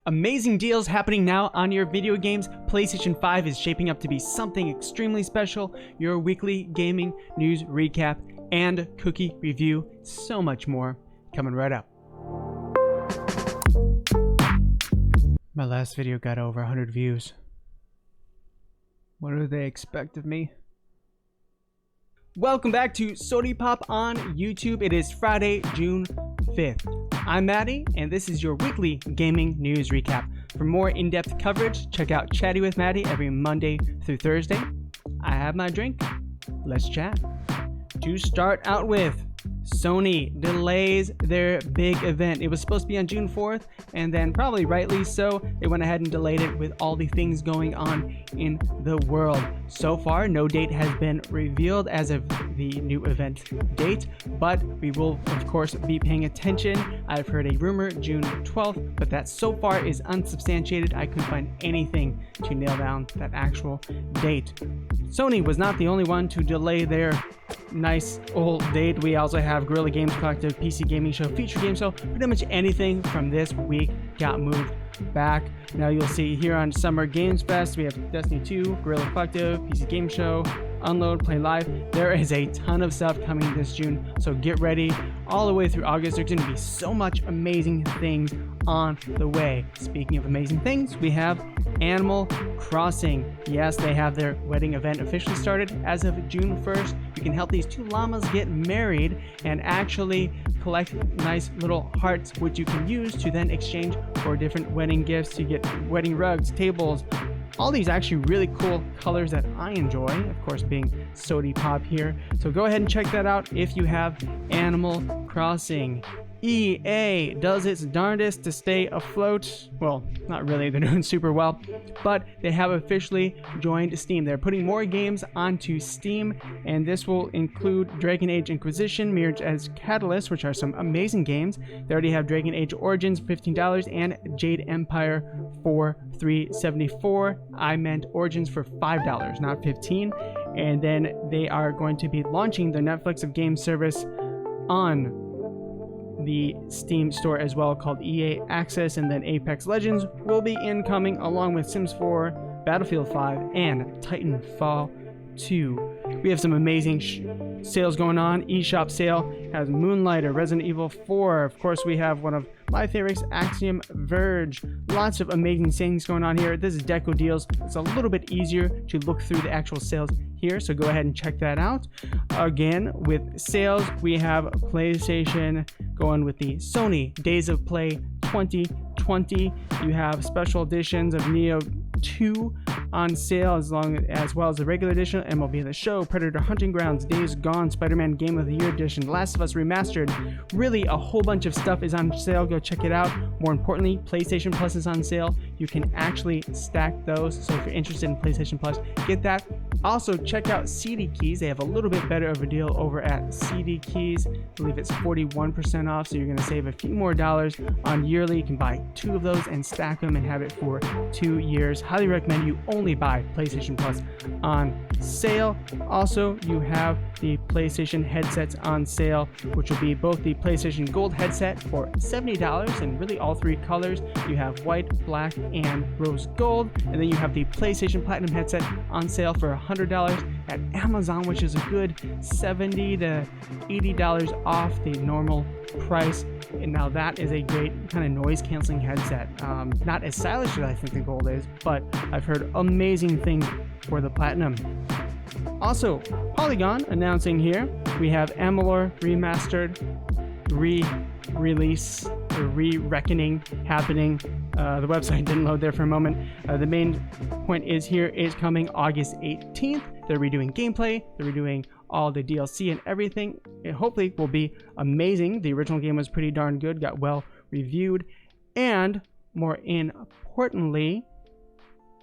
Amazing deals happening now on your video games. PlayStation 5 is shaping up to be something extremely special. Your weekly gaming news recap and cookie review. So much more coming right up. My last video got over 100 views. What do they expect of me? Welcome back to Sodi Pop on YouTube. It is Friday, June 5th. I'm Maddie, and this is your weekly gaming news recap. For more in-depth coverage, check out Chatty with Maddie every Monday through Thursday. I have my drink. Let's chat. To start out with, Sony delays their big event. It was supposed to be on June 4th, and then probably rightly so, they went ahead and delayed it with all the things going on in the world. So far, no date has been revealed as of the new event date, but we will, of course, be paying attention. I've heard a rumor, June 12th, but that so far is unsubstantiated. I couldn't find anything to nail down that actual date. Sony was not the only one to delay their nice old date. We also have Guerrilla Games Collective, PC Gaming Show, Feature Game Show. Pretty much anything from this week got moved back. Now you'll see here on Summer Games Fest, we have Destiny 2, Guerrilla Collective, PC Game Show, Unload, Play Live. There is a ton of stuff coming this June, so get ready. All the way through August, there's going to be so much amazing things on the way. Speaking of amazing things, we have Animal Crossing. Yes, they have their wedding event officially started as of June 1st. You can help these two llamas get married and actually collect nice little hearts, which you can use to then exchange for different wedding gifts. You get wedding rugs, tables, all these actually really cool colors that I enjoy, of course being Sodi Pop here. So go ahead and check that out if you have Animal Crossing. EA does its darndest to stay afloat. Well, not really, they're doing super well, but they have officially joined Steam. They're putting more games onto Steam, and this will include Dragon Age Inquisition, Mirage as Catalyst, which are some amazing games. They already have Dragon Age Origins for $15 and Jade Empire for $3.74. I meant Origins for $5, not $15. And then they are going to be launching the Netflix of Games service on the Steam store as well, called EA Access, and then Apex Legends will be incoming along with Sims 4, Battlefield 5, and Titanfall 2. We have some amazing sales going on. Eshop sale has Moonlighter, Resident Evil 4. Of course, we have one of my favorites, Axiom Verge. Lots of amazing things going on here. This is Deco Deals. It's a little bit easier to look through the actual sales here, so go ahead and check that out. Again, with sales, we have PlayStation going with the Sony Days of Play 2020. You have special editions of Neo 2 on sale, as well as the regular edition, MLB The Show, Predator Hunting Grounds, Days Gone, Spider-Man Game of the Year edition, Last of Us Remastered. Really, a whole bunch of stuff is on sale. Go check it out. More importantly, PlayStation Plus is on sale. You can actually stack those, so if you're interested in PlayStation Plus, get that. Also, check out CD Keys. They have a little bit better of a deal over at CD Keys. I believe it's 41% off, so you're going to save a few more dollars on yearly. You can buy 2 of those and stack them and have it for 2 years. Highly recommend you only buy PlayStation Plus on sale. Also, you have the PlayStation headsets on sale, which will be both the PlayStation Gold headset for $70 in really all 3 colors. You have white, black, and rose gold. And then you have the PlayStation Platinum headset on sale for $100 at Amazon, which is a good $70 to $80 off the normal price. And now that is a great kind of noise canceling headset. Not as stylish as I think the Gold is, but I've heard amazing things for the Platinum. Also, Polygon announcing here, we have Amalur Remastered re-release or re-reckoning happening. The website didn't load there for a moment. The main point is here is coming August 18th. They're redoing gameplay, they're redoing all the DLC and everything. It hopefully will be amazing. The original game was pretty darn good, got well reviewed, and more importantly,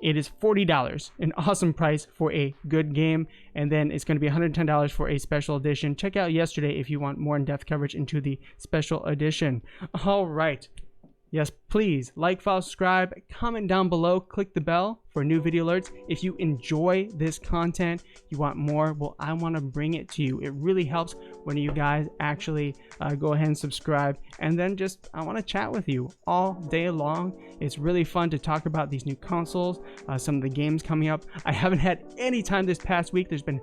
it is $40, an awesome price for a good game, and then it's going to be $110 for a special edition. Check out yesterday if you want more in-depth coverage into the special edition. All right. Yes, please like, follow, subscribe, comment down below, click the bell for new video alerts. If you enjoy this content, you want more, well, I want to bring it to you. It really helps when you guys actually go ahead and subscribe, and then just I want to chat with you all day long. It's really fun to talk about these new consoles, some of the games coming up. I haven't had any time this past week. There's been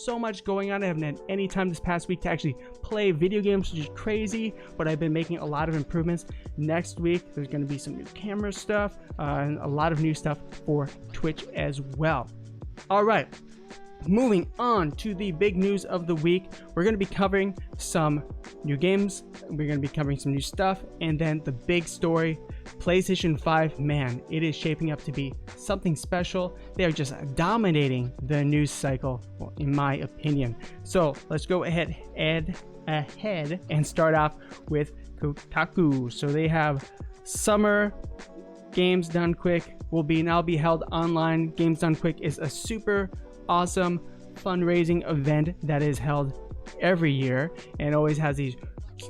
so much going on. I haven't had any time this past week to actually play video games, which is crazy, but I've been making a lot of improvements. Next week there's going to be some new camera stuff and a lot of new stuff for Twitch as well. All right, moving on to the big news of the week. We're going to be covering some new games, we're going to be covering some new stuff, and then the big story, PlayStation 5, man, it is shaping up to be something special. They are just dominating the news cycle, well, in my opinion. So let's go ahead and start off with Kotaku. So they have Summer Games Done Quick will now be held online. Games Done Quick is a super awesome fundraising event that is held every year and always has these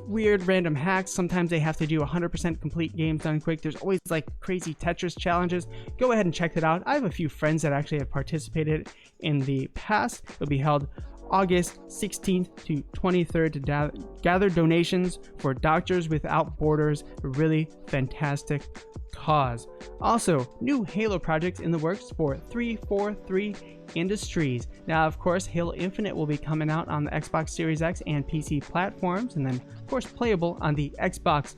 weird random hacks. Sometimes they have to do 100% complete games done quick. There's always like crazy Tetris challenges. Go ahead and check it out. I have a few friends that actually have participated in the past. It'll be held August 16th to 23rd to gather donations for Doctors Without Borders, a really fantastic cause. Also, new Halo projects in the works for 343 Industries. Now, of course, Halo Infinite will be coming out on the Xbox Series X and PC platforms, and then, of course, playable on the Xbox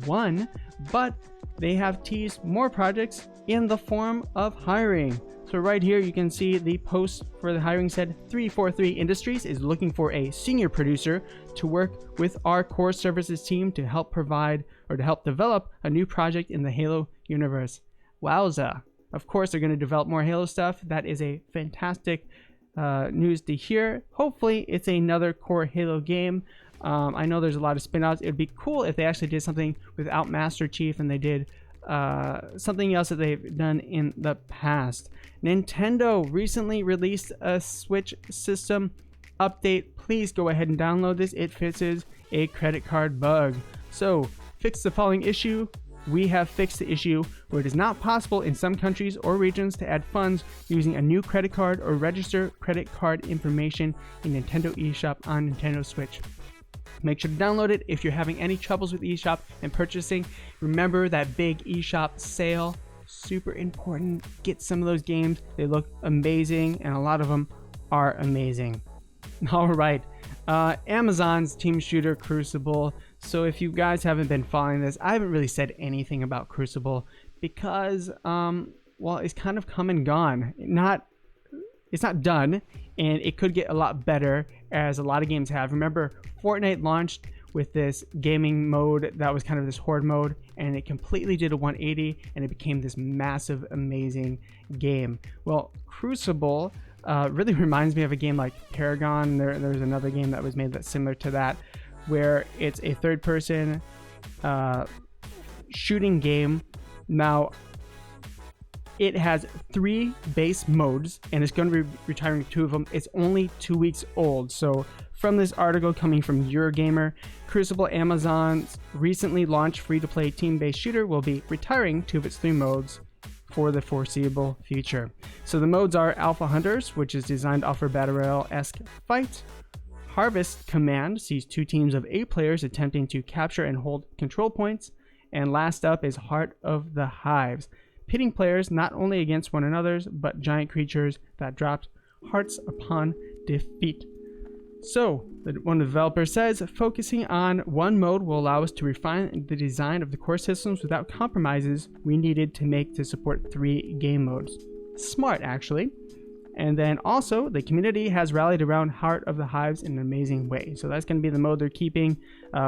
One, but they have teased more projects in the form of hiring. So right here you can see the post for the hiring said 343 Industries is looking for a senior producer to work with our core services team to help provide or to help develop a new project in the Halo universe. Wowza. Of course they're going to develop more Halo stuff. That is a fantastic news to hear. Hopefully it's another core Halo game. I know there's a lot of spin-offs. It would be cool if they actually did something without Master Chief and they did something else that they've done in the past. Nintendo recently released a Switch system update. Please go ahead and download this. It fixes a credit card bug. So, fix the following issue. We have fixed the issue where it is not possible in some countries or regions to add funds using a new credit card or register credit card information in Nintendo eShop on Nintendo Switch. Make sure to download it if you're having any troubles with eShop and purchasing. Remember that big eShop sale, super important. Get some of those games. They look amazing and a lot of them are amazing. All right, Amazon's team shooter Crucible. So if you guys haven't been following this, I haven't really said anything about Crucible because, well, it's kind of come and gone. It's not done, and it could get a lot better, as a lot of games have. Remember, Fortnite launched with this gaming mode that was kind of this horde mode, and it completely did a 180, and it became this massive, amazing game. Well, Crucible really reminds me of a game like Paragon. There's another game that was made that's similar to that, where it's a third-person shooting game. Now, it has 3 base modes, and it's going to be retiring 2 of them. It's only 2 weeks old. So from this article coming from Eurogamer, Crucible, Amazon's recently launched free-to-play team-based shooter, will be retiring 2 of its 3 modes for the foreseeable future. So the modes are Alpha Hunters, which is designed to offer Battle Royale-esque fight. Harvest Command sees 2 teams of 8 players attempting to capture and hold control points. And last up is Heart of the Hives, pitting players not only against one another, but giant creatures that dropped hearts upon defeat. So, one of the developers says, focusing on one mode will allow us to refine the design of the core systems without compromises we needed to make to support 3 game modes. Smart, actually. And then also, the community has rallied around Heart of the Hives in an amazing way. So that's going to be the mode they're keeping.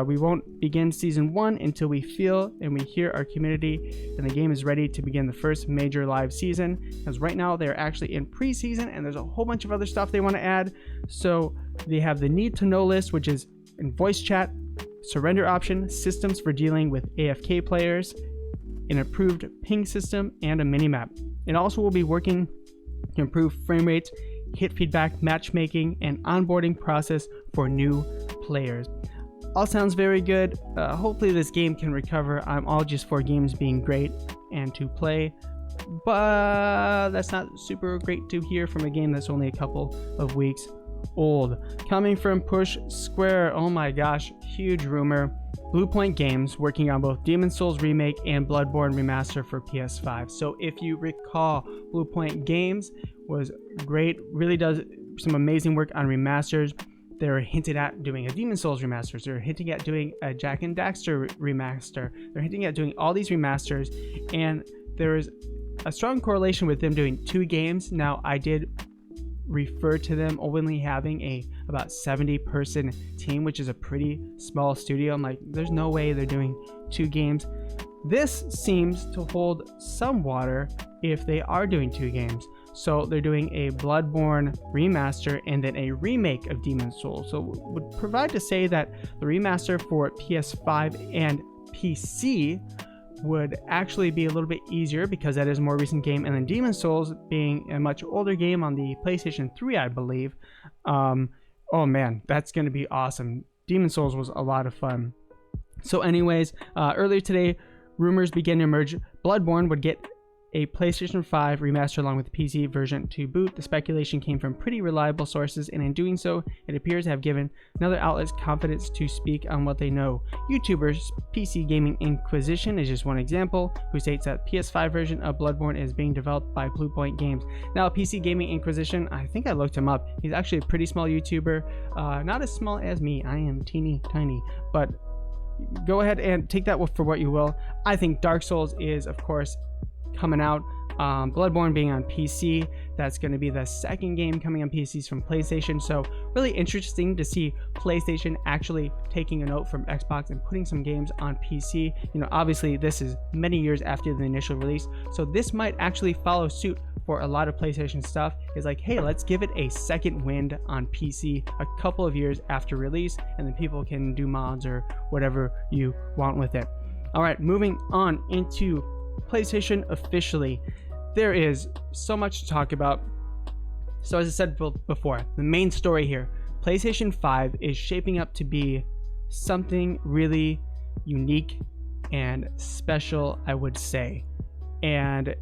We won't begin Season 1 until we feel and we hear our community, and the game is ready to begin the first major live season. Because right now, they're actually in preseason, and there's a whole bunch of other stuff they want to add. So they have the need to know list, which is in voice chat, surrender option, systems for dealing with AFK players, an improved ping system, and a minimap. It also will be working to improve frame rates, hit feedback, matchmaking, and onboarding process for new players. All sounds very good. Hopefully this game can recover. I'm all just for games being great and to play, but that's not super great to hear from a game that's only a couple of weeks old. Coming from Push Square, oh my gosh, huge rumor. Bluepoint Games working on both Demon's Souls Remake and Bloodborne Remaster for PS5. So if you recall, Bluepoint Games was great, really does some amazing work on remasters. They're hinted at doing a Demon's Souls remaster. They're hinting at doing a Jak and Daxter remaster. They're hinting at doing all these remasters, and there is a strong correlation with them doing 2 games. Now, I did refer to them only having a about 70-person team, which is a pretty small studio. I'm like, there's no way they're doing 2 games. This seems to hold some water if they are doing 2 games. So they're doing a Bloodborne remaster and then a remake of Demon's Souls. So it would provide to say that the remaster for PS5 and PC would actually be a little bit easier because that is a more recent game, and then Demon's Souls being a much older game on the PlayStation 3, I believe. Oh man, that's going to be awesome. Demon's Souls was a lot of fun. So anyways, earlier today, rumors began to emerge. Bloodborne would get a PlayStation 5 remaster along with the PC version to boot. The speculation came from pretty reliable sources, and in doing so, it appears to have given another outlet confidence to speak on what they know. YouTubers PC Gaming Inquisition is just one example, who states that PS5 version of Bloodborne is being developed by Bluepoint Games. Now, PC Gaming Inquisition, I think I looked him up. He's actually a pretty small YouTuber, not as small as me. I am teeny tiny, but go ahead and take that for what you will. I think Dark Souls is, of course, coming out. Bloodborne being on PC, that's going to be the second game coming on PCs from PlayStation. So really interesting to see PlayStation actually taking a note from Xbox and putting some games on PC. You know, obviously this is many years after the initial release, so this might actually follow suit for a lot of PlayStation stuff. Is like, hey, let's give it a second wind on PC a couple of years after release, and then people can do mods or whatever you want with it. All right, moving on into PlayStation officially. There is so much to talk about. So as I said before, the main story here, PlayStation 5 is shaping up to be something really unique and special, I would say. And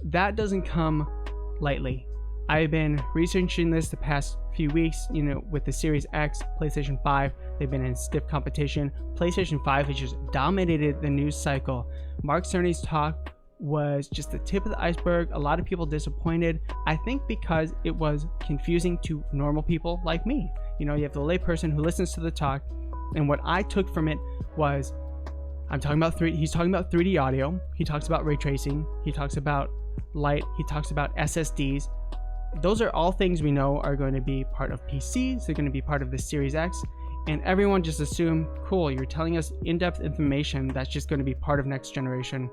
that doesn't come lightly. I've been researching this the past few weeks, you know, with the Series X, PlayStation 5, they've been in stiff competition. PlayStation 5 has just dominated the news cycle. Mark Cerny's talk was just the tip of the iceberg. A lot of people disappointed, I think because it was confusing to normal people like me. You know, you have the layperson who listens to the talk, and what I took from it was, he's talking about 3D audio, he talks about ray tracing, he talks about light, he talks about SSDs. Those are all things we know are going to be part of PCs, they're going to be part of the Series X, and everyone just assumed, cool, you're telling us in-depth information that's just going to be part of next generation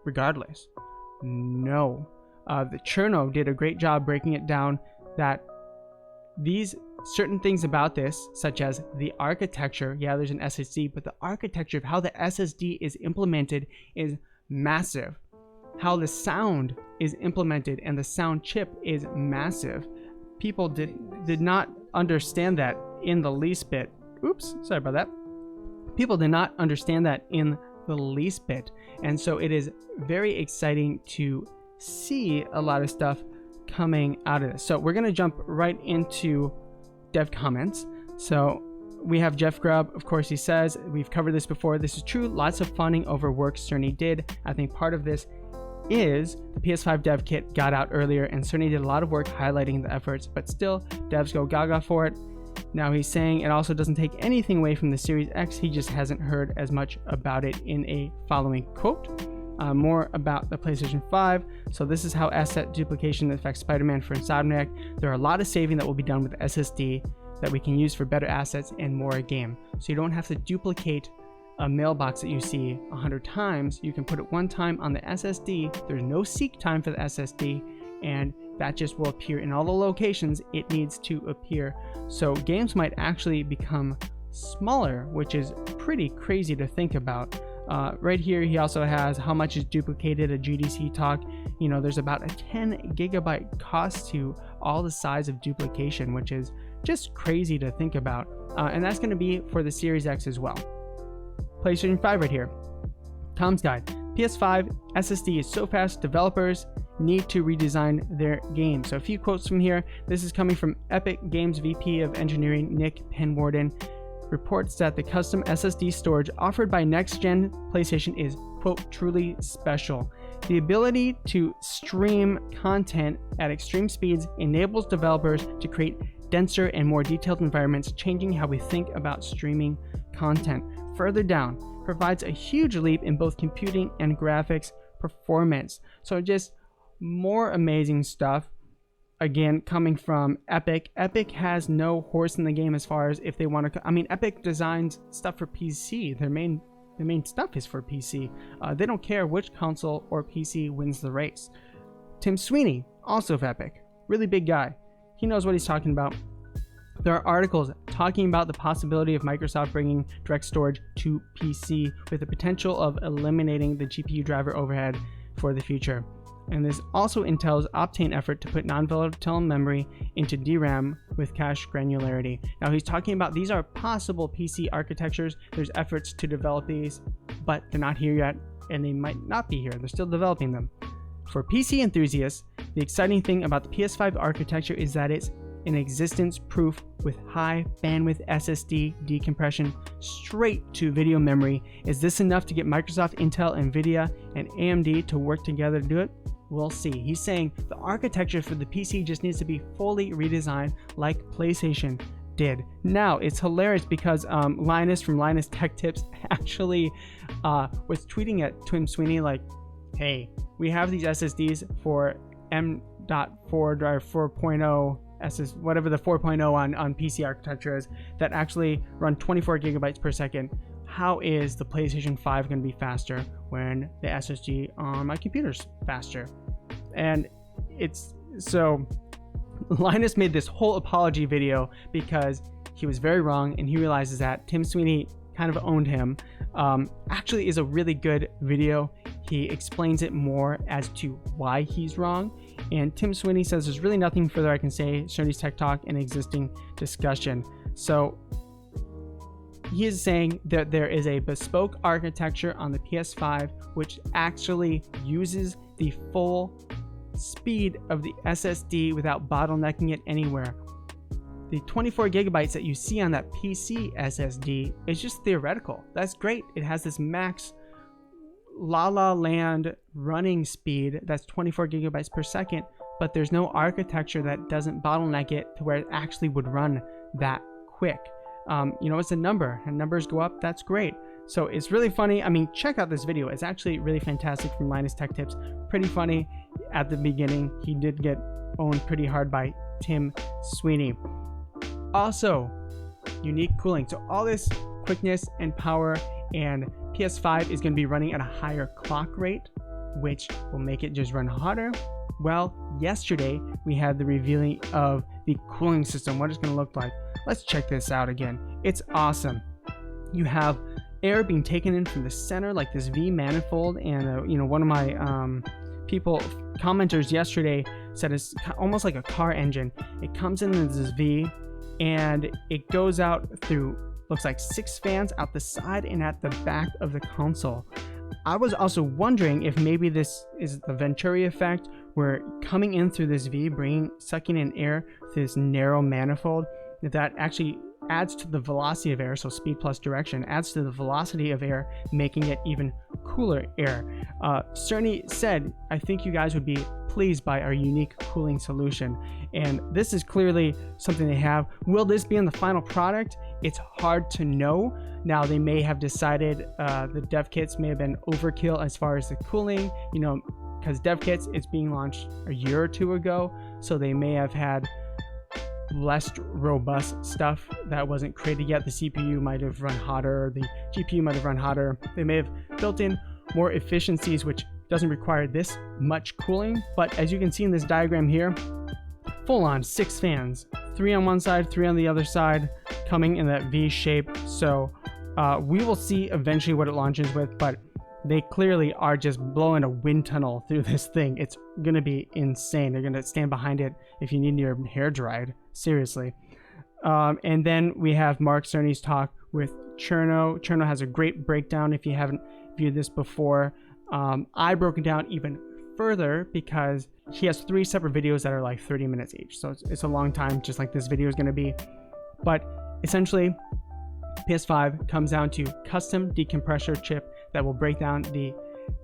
regardless. No. The Cherno did a great job breaking it down that these certain things about this, such as the architecture, yeah, there's an SSD, but the architecture of how the SSD is implemented is massive. How the sound is implemented and the sound chip is massive. People did not understand that in the least bit. Oops, sorry about that. People did not understand that in the least bit. And so it is very exciting to see a lot of stuff coming out of this. So we're going to jump right into dev comments. So we have Jeff Grubb, of course, he says, we've covered this before. This is true. Lots of funding over work Cerny did. I think part of this is the PS5 dev kit got out earlier, and Cerny did a lot of work highlighting the efforts, but still, devs go gaga for it. Now he's saying it also doesn't take anything away from the Series X, he just hasn't heard as much about it in a following quote. More about the PlayStation 5. So this is how asset duplication affects Spider-Man for Insomniac. There are a lot of saving that will be done with SSD that we can use for better assets and more game. So you don't have to duplicate a mailbox that you see 100 times. You can put it one time on the SSD. There's no seek time for the SSD, and that just will appear in all the locations it needs to appear. So games might actually become smaller, which is pretty crazy to think about. Right here, he also has how much is duplicated, a GDC talk. You know, there's about a 10 gigabyte cost to all the size of duplication, which is just crazy to think about. And that's going to be for the Series X as well. PlayStation 5 right here. Tom's guide. PS5 SSD is so fast, developers need to redesign their game. So a few quotes from here. This is coming from Epic Games VP of Engineering Nick Penwarden. Reports that the custom SSD storage offered by next-gen PlayStation is, quote, truly special. The ability to stream content at extreme speeds enables developers to create denser and more detailed environments, changing how we think about streaming content. Further down, provides a huge leap in both computing and graphics performance. So just more amazing stuff. Again, coming from Epic. Epic has no horse in the game as far as if they want to. I mean, Epic designs stuff for PC. Their main stuff is for PC. They don't care which console or PC wins the race. Tim Sweeney, also of Epic, really big guy. He knows what he's talking about. There are articles talking about the possibility of Microsoft bringing direct storage to PC with the potential of eliminating the GPU driver overhead for the future. And this also entails Optane effort to put non-volatile memory into DRAM with cache granularity. Now he's talking about these are possible PC architectures. There's efforts to develop these, but they're not here yet, and they might not be here. They're still developing them. For PC enthusiasts, the exciting thing about the PS5 architecture is that it's an existence proof with high bandwidth SSD decompression straight to video memory. Is this enough to get Microsoft, Intel, Nvidia, and AMD to work together to do it? We'll see. He's saying the architecture for the PC just needs to be fully redesigned like PlayStation did. Now, it's hilarious because Linus from Linus Tech Tips actually was tweeting at Tim Sweeney like, hey, we have these SSDs for M.4 drive 4.0 SS, whatever the 4.0 on PC architecture is, that actually run 24 gigabytes per second. How is the PlayStation 5 going to be faster when the SSD on my computer's faster? And it's so Linus made this whole apology video because he was very wrong, and he realizes that Tim Sweeney kind of owned him. Actually is a really good video. He explains it more as to why he's wrong. And Tim Sweeney says there's really nothing further I can say. Sony's Tech Talk and existing discussion. So he is saying that there is a bespoke architecture on the PS5 which actually uses the full speed of the SSD without bottlenecking it anywhere. The 24 gigabytes that you see on that PC SSD is just theoretical. That's great. It has this max La La Land running speed that's 24 gigabytes per second, but there's no architecture that doesn't bottleneck it to where it actually would run that quick. It's a number, and numbers go up. That's great. So it's really funny. I mean, check out this video. It's actually really fantastic from Linus Tech Tips. Pretty funny at the beginning. He did get owned pretty hard by Tim Sweeney. Also, unique cooling. So all this quickness and power, and PS5 is going to be running at a higher clock rate, which will make it just run hotter. Well, yesterday we had the revealing of the cooling system, what it's going to look like. Let's check this out again. It's awesome. You have air being taken in from the center like this V manifold, and one of my commenters yesterday said it's almost like a car engine. It comes in as this V, and it goes out through, looks like 6 fans out the side and at the back of the console. I was also wondering if maybe this is the Venturi effect, where coming in through this V, sucking in air through this narrow manifold, that actually adds to the velocity of air, so speed plus direction, adds to the velocity of air, making it even cooler air. Cerny said, I think you guys would be pleased by our unique cooling solution. And this is clearly something they have. Will this be in the final product? It's hard to know. Now, they may have decided the dev kits may have been overkill as far as the cooling, because dev kits, it's being launched a year or two ago, so they may have had less robust stuff that wasn't created yet. The CPU might have run hotter, the GPU might have run hotter. They may have built in more efficiencies, which doesn't require this much cooling. But as you can see in this diagram here, full on 6 fans, 3 on one side, 3 on the other side, coming in that V shape. So we will see eventually what it launches with, but they clearly are just blowing a wind tunnel through this thing. It's going to be insane. They're going to stand behind it if you need your hair dried. Seriously. And then we have Mark Cerny's talk with Cherno. Cherno has a great breakdown if you haven't viewed this before. I broke it down even further because he has 3 separate videos that are like 30 minutes each. So it's a long time, just like this video is going to be. But essentially, PS5 comes down to custom decompressor chip that will break down the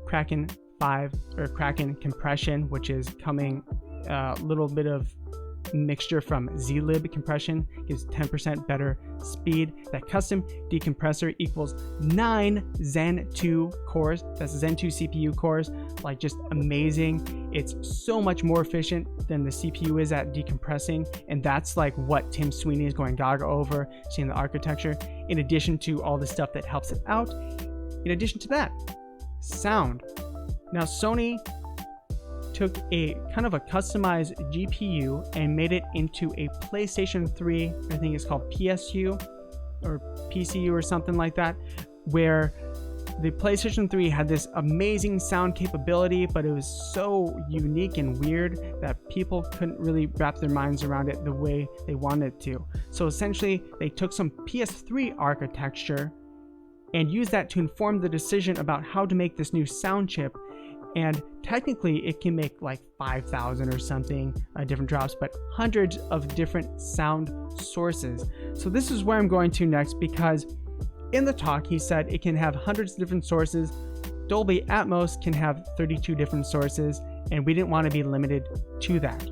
Kraken 5 or Kraken compression, which is coming a little bit of mixture from zlib compression, gives 10% better speed. That custom decompressor equals 9 Zen 2 cores. That's Zen 2 CPU cores, like just amazing. It's so much more efficient than the CPU is at decompressing, and that's like what Tim Sweeney is going gaga over, seeing the architecture, in addition to all the stuff that helps it out. In addition to that, sound. Now Sony took a kind of a customized GPU and made it into a PlayStation 3, I think it's called PSU or PCU or something like that, where the PlayStation 3 had this amazing sound capability, but it was so unique and weird that people couldn't really wrap their minds around it the way they wanted to. So essentially, they took some PS3 architecture and used that to inform the decision about how to make this new sound chip. And technically it can make like 5,000 or something different drops, but hundreds of different sound sources. So this is where I'm going to next, because in the talk he said it can have hundreds of different sources. Dolby Atmos can have 32 different sources, and we didn't want to be limited to that.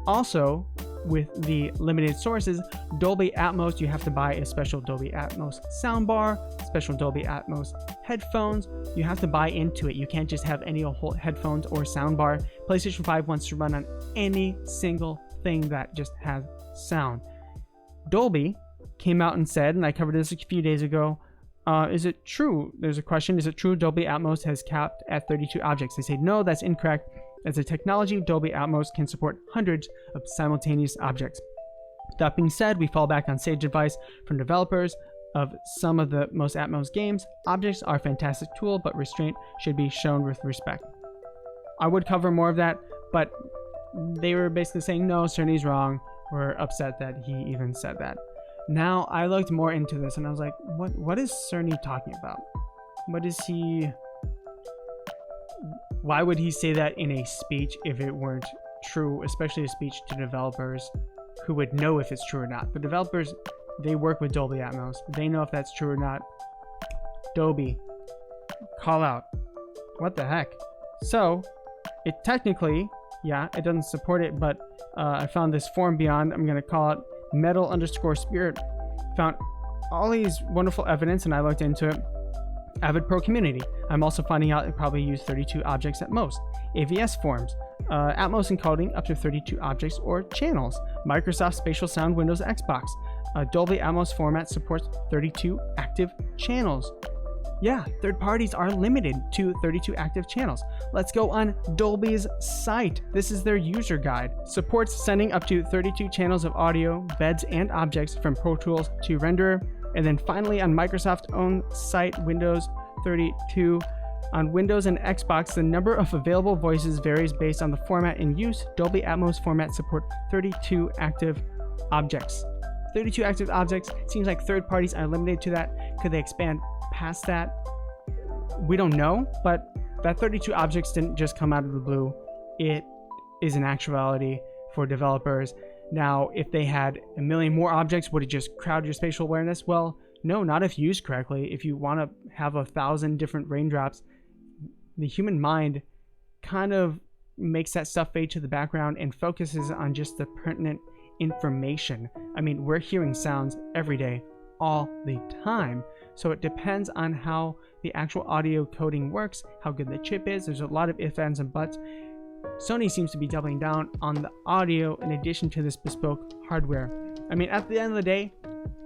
Also, with the limited sources, Dolby Atmos, you have to buy a special Dolby Atmos soundbar, special Dolby Atmos headphones. You have to buy into it. You can't just have any old headphones or soundbar. PlayStation 5 wants to run on any single thing that just has sound. Dolby came out and said, and I covered this a few days ago, is it true? There's a question, is it true Dolby Atmos has capped at 32 objects? They say, no, that's incorrect. As a technology, Dolby Atmos can support hundreds of simultaneous objects. That being said, we fall back on sage advice from developers of some of the most Atmos games. Objects are a fantastic tool, but restraint should be shown with respect. I would cover more of that, but they were basically saying, no, Sony's wrong. We're upset that he even said that. Now, I looked more into this and I was like, what is Sony talking about? What is he... Why would he say that in a speech if it weren't true, especially a speech to developers who would know if it's true or not? The developers, they work with Dolby Atmos. They know if that's true or not. Dolby, call out. What the heck? So, it technically, yeah, it doesn't support it, but I found this forum beyond, I'm going to call it metal_spirit, found all these wonderful evidence, and I looked into it. Avid Pro community. I'm also finding out it probably used 32 objects at most. AVS forums. Atmos encoding up to 32 objects or channels. Microsoft Spatial Sound Windows Xbox. Dolby Atmos format supports 32 active channels. Yeah, third parties are limited to 32 active channels. Let's go on Dolby's site. This is their user guide. Supports sending up to 32 channels of audio, beds, and objects from Pro Tools to renderer. And then finally on Microsoft's own site, Windows 32. On Windows and Xbox, the number of available voices varies based on the format in use. Dolby Atmos format support 32 active objects. 32 active objects. Seems like third parties are limited to that. Could they expand past that? We don't know, but that 32 objects didn't just come out of the blue. It is an actuality for developers. Now, if they had a million more objects, would it just crowd your spatial awareness? Well, no, not if used correctly. If you want to have 1,000 different raindrops, the human mind kind of makes that stuff fade to the background and focuses on just the pertinent information. I mean, we're hearing sounds every day, all the time. So it depends on how the actual audio coding works, how good the chip is. There's a lot of ifs, ands, and buts. Sony seems to be doubling down on the audio in addition to this bespoke hardware. I mean, at the end of the day,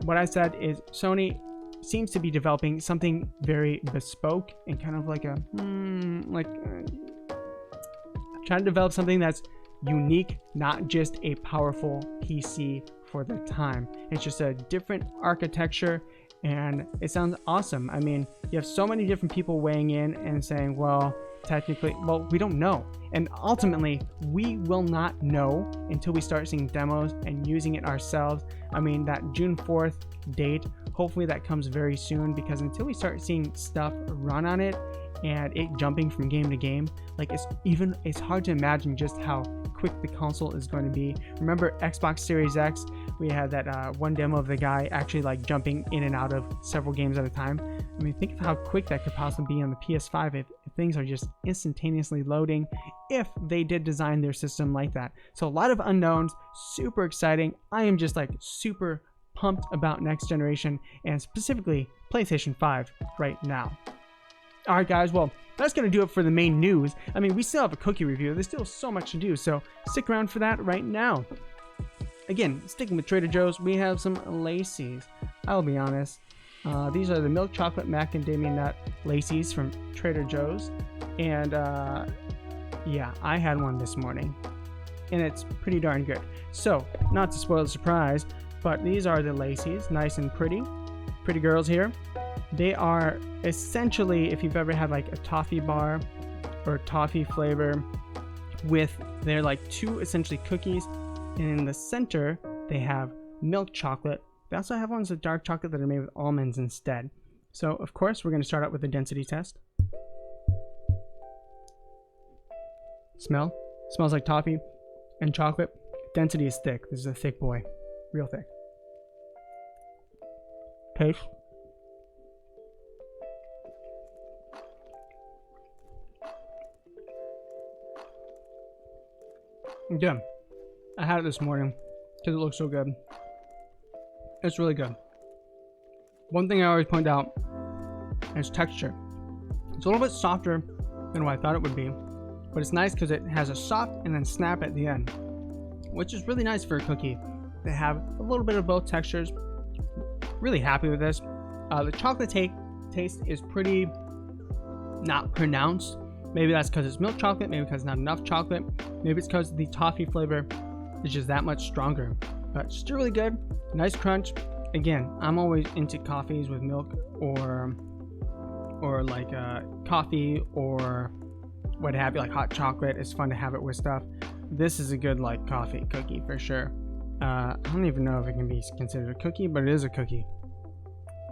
what I said is Sony seems to be developing something very bespoke and kind of like trying to develop something that's unique, not just a powerful PC for the time. It's just a different architecture, and it sounds awesome. I mean, you have so many different people weighing in and saying, well, technically, well, we don't know. And ultimately, we will not know until we start seeing demos and using it ourselves. I mean, that June 4th date, hopefully that comes very soon, because until we start seeing stuff run on it and it jumping from game to game, like it's hard to imagine just how quick the console is going to be. Remember Xbox Series X, we had that one demo of the guy actually like jumping in and out of several games at a time. I mean, think of how quick that could possibly be on the PS5 if things are just instantaneously loading, if they did design their system like that. So a lot of unknowns, super exciting. I am just like super pumped about next generation, and specifically PlayStation 5 right now. All right, guys, well, that's going to do it for the main news. I mean, we still have a cookie review. There's still so much to do, so stick around for that right now. Again, sticking with Trader Joe's, we have some Lacies. I'll be honest. These are the milk chocolate macadamia nut Lacies from Trader Joe's. And yeah, I had one this morning, and it's pretty darn good. So, not to spoil the surprise, but these are the Lacies, nice and pretty. Pretty girls here. They are essentially, if you've ever had like a toffee bar or toffee flavor with, they're like two essentially cookies, and in the center they have milk chocolate. They also have ones with dark chocolate that are made with almonds instead. So of course we're going to start out with the density test. Smell? Smells like toffee and chocolate. Density is thick. This is a thick boy. Real thick. Taste. Yeah, I had it this morning because it looks so good. It's really good. One thing I always point out is texture. It's a little bit softer than what I thought it would be, but it's nice because it has a soft and then snap at the end, which is really nice for a cookie. They have a little bit of both textures. Really happy with this. The chocolate taste is pretty not pronounced. Maybe that's because it's milk chocolate, maybe because not enough chocolate, maybe it's because the toffee flavor is just that much stronger. But still really good, nice crunch. Again, I'm always into coffees with milk or like coffee or what have you, like hot chocolate. It's fun to have it with stuff. This is a good like coffee cookie for sure. I don't even know if it can be considered a cookie, but it is a cookie.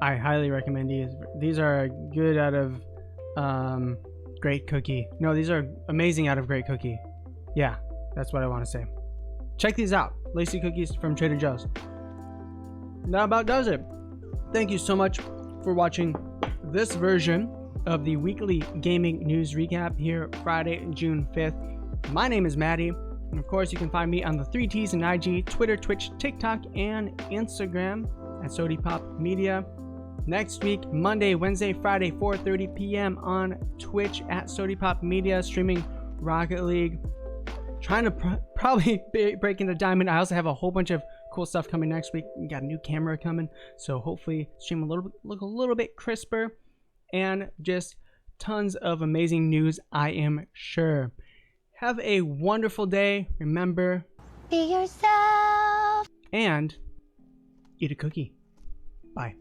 I highly recommend these. These are good out of great cookie. No, these are amazing out of great cookie. Yeah, that's what I want to say. Check these out. Lacy cookies from Trader Joe's. That about does it. Thank you so much for watching this version of the weekly gaming news recap here Friday, June 5th. My name is Maddie, and of course you can find me on the 3Ts and IG, Twitter, Twitch, TikTok, and Instagram at Sodi Pop Media. Next week, Monday, Wednesday, Friday, 4:30 p.m. on Twitch at Sodi Pop Media, streaming Rocket League. Trying to probably break into Diamond. I also have a whole bunch of cool stuff coming next week. We got a new camera coming, so hopefully stream look a little bit crisper, and just tons of amazing news, I am sure. Have a wonderful day. Remember, be yourself and eat a cookie. Bye.